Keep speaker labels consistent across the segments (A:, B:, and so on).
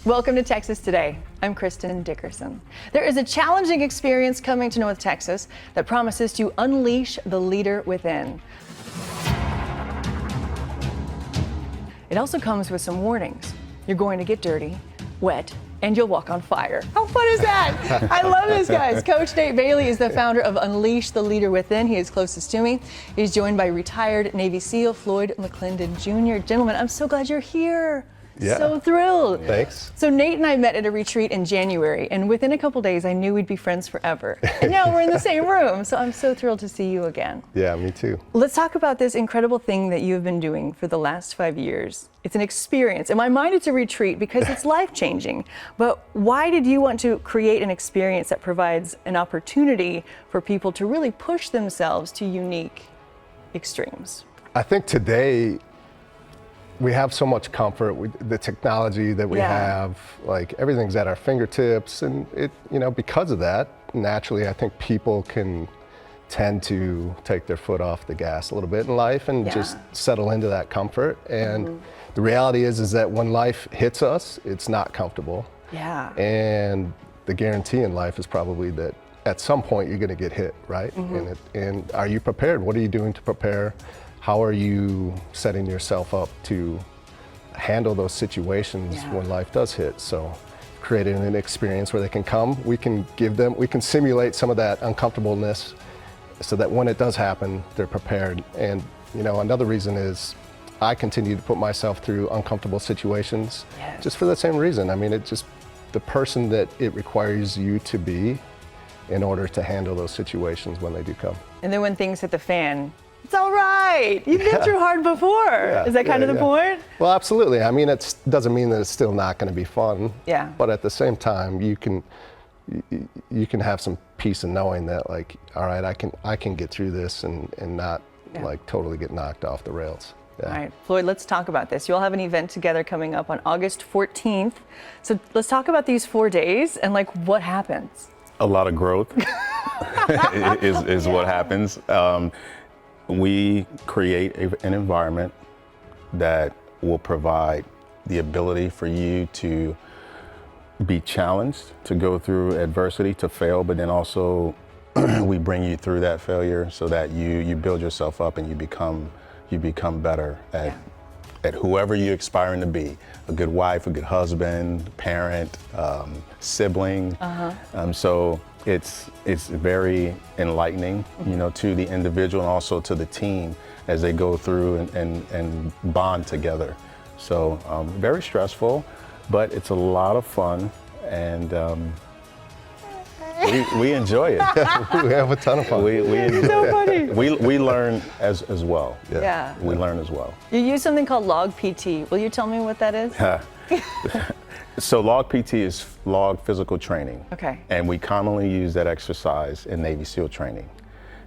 A: Welcome to Texas Today. I'm Kristen Dickerson. There is a challenging experience coming to North Texas that promises to unleash the leader within. It also comes with some warnings. You're going to get dirty, wet, and you'll walk on fire. How fun is that? I love this, guys. Coach Nate Baylis is the founder of Unleash the Leader Within. He is closest to me. He's joined by retired Navy SEAL Floyd McClendon Jr. Gentlemen, I'm so glad you're here.
B: Yeah.
A: So thrilled.
B: Thanks.
A: So Nate and I met at a retreat in January, and within a couple days, I knew we'd be friends forever. And now we're in the same room, so I'm so thrilled to see you again.
B: Yeah, me too.
A: Let's talk about this incredible thing that you have been doing for the last 5 years. It's an experience. In my mind, it's a retreat because it's life-changing. But why did you want to create an experience that provides an opportunity for people to really push themselves to unique extremes?
B: I think today, we have so much comfort with the technology that we have, like everything's at our fingertips, and because of that, naturally, I think people can tend to take their foot off the gas a little bit in life and just settle into that comfort. And the reality is that when life hits us, it's not comfortable.
A: Yeah.
B: And the guarantee in life is probably that at some point you're going to get hit, right? And are you prepared? What are you doing to prepare? How are you setting yourself up to handle those situations when life does hit? So creating an experience where they can come, we can simulate some of that uncomfortableness so that when it does happen, they're prepared. And another reason is I continue to put myself through uncomfortable situations just for the same reason. I mean, the person that it requires you to be in order to handle those situations when they do come.
A: And then when things hit the fan, it's all right. You've been through hard before. Is that kind of the point?
B: Well, absolutely. I mean, it doesn't mean that it's still not going to be fun.
A: Yeah.
B: But at the same time, you can have some peace in knowing that, like, all right, I can get through this and not like totally get knocked off the rails. Yeah.
A: All right, Floyd, let's talk about this. You all have an event together coming up on August 14th. So let's talk about these 4 days and like what happens.
C: A lot of growth is what happens. We create an environment that will provide the ability for you to be challenged, to go through adversity, to fail, but then also we bring you through that failure so that you build yourself up and you become better at whoever you're aspiring to be, a good wife, a good husband, parent, sibling. So it's very enlightening, to the individual and also to the team as they go through and bond together. So very stressful, but it's a lot of fun, and we enjoy it.
B: We have a ton of fun.
C: We enjoy
A: So
C: it.
A: funny.
C: We learn as well.
A: Yeah.
C: We learn as well.
A: You use something called log PT. Will you tell me what that is?
C: So log PT is log physical training.
A: Okay.
C: And we commonly use that exercise in Navy SEAL training.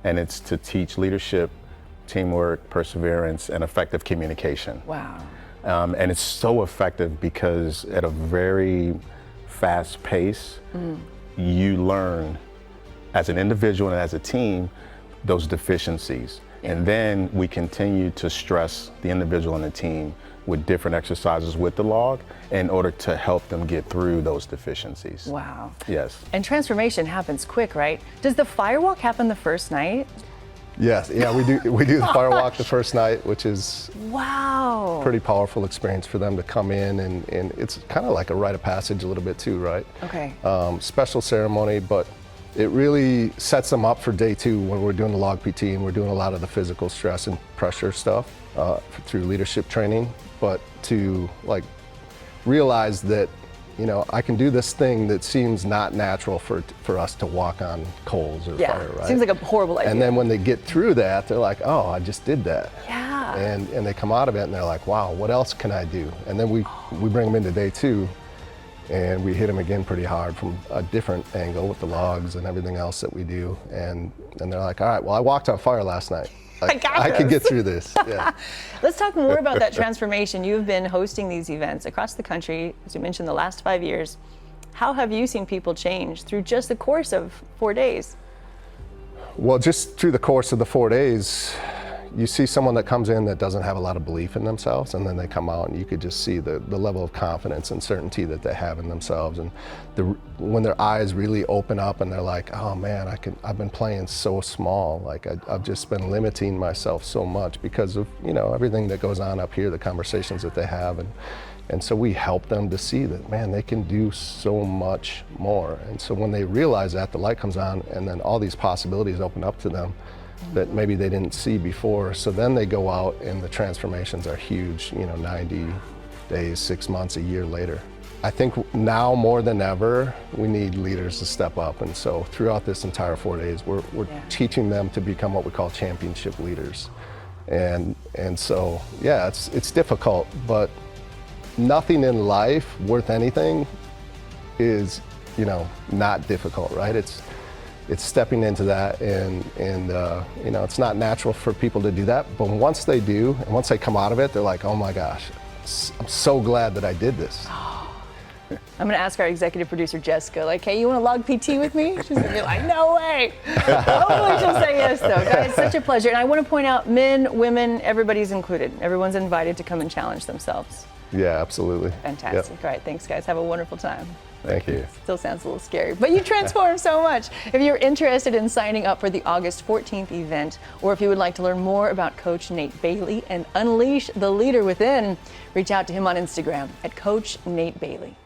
C: And it's to teach leadership, teamwork, perseverance, and effective communication.
A: Wow.
C: And it's so effective because at a very fast pace, you learn as an individual and as a team those deficiencies. And then we continue to stress the individual and the team with different exercises with the log in order to help them get through those deficiencies.
A: Wow.
C: Yes.
A: And transformation happens quick, right? Does the firewalk happen the first night?
B: Yes, we do the firewalk the first night, which is
A: Wow.
B: pretty powerful experience for them to come in, and it's kind of like a rite of passage a little bit too, right?
A: Okay.
B: Special ceremony, but it really sets them up for day 2 when we're doing the log PT and we're doing a lot of the physical stress and pressure stuff through leadership training, but to like realize that I can do this thing that seems not natural for us to walk on coals or fire, right?
A: Seems like a horrible idea.
B: And then when they get through that, they're like, oh, I just did that.
A: Yeah.
B: And they come out of it and they're like, wow, what else can I do? And then we bring them into day 2 and we hit them again pretty hard from a different angle with the logs and everything else that we do. And they're like, all right, well, I walked on fire last night. I can get through this. Yeah.
A: Let's talk more about that transformation. You've been hosting these events across the country, as you mentioned, the last 5 years. How have you seen people change through just the course of 4 days?
B: Well, just through the course of the 4 days, you see someone that comes in that doesn't have a lot of belief in themselves, and then they come out and you could just see the level of confidence and certainty that they have in themselves. And when their eyes really open up and they're like, oh man, I've been playing so small. Like I've just been limiting myself so much because of, everything that goes on up here, the conversations that they have. And so we help them to see that, man, they can do so much more. And so when they realize that, the light comes on and then all these possibilities open up to them that maybe they didn't see before. So then they go out and the transformations are huge, 90 days, 6 months, a year later. I think now more than ever, we need leaders to step up. And so throughout this entire 4 days, we're teaching them to become what we call championship leaders. And so, yeah, it's difficult, but nothing in life worth anything is, not difficult, right? It's stepping into that, and it's not natural for people to do that. But once they do, and once they come out of it, they're like, oh my gosh, I'm so glad that I did this.
A: I'm going to ask our executive producer, Jessica, like, hey, you want to log PT with me? She's going to be like, no way. Hopefully she'll say yes, though. Guys, such a pleasure. And I want to point out, men, women, everybody's included. Everyone's invited to come and challenge themselves.
B: Yeah, absolutely.
A: Fantastic.
B: Yep.
A: All right, thanks, guys. Have a wonderful time.
B: Thank you.
A: Still sounds a little scary, but you transform so much. If you're interested in signing up for the August 14th event, or if you would like to learn more about Coach Nate Bailey and unleash the leader within, reach out to him on Instagram at Coach Nate Bailey.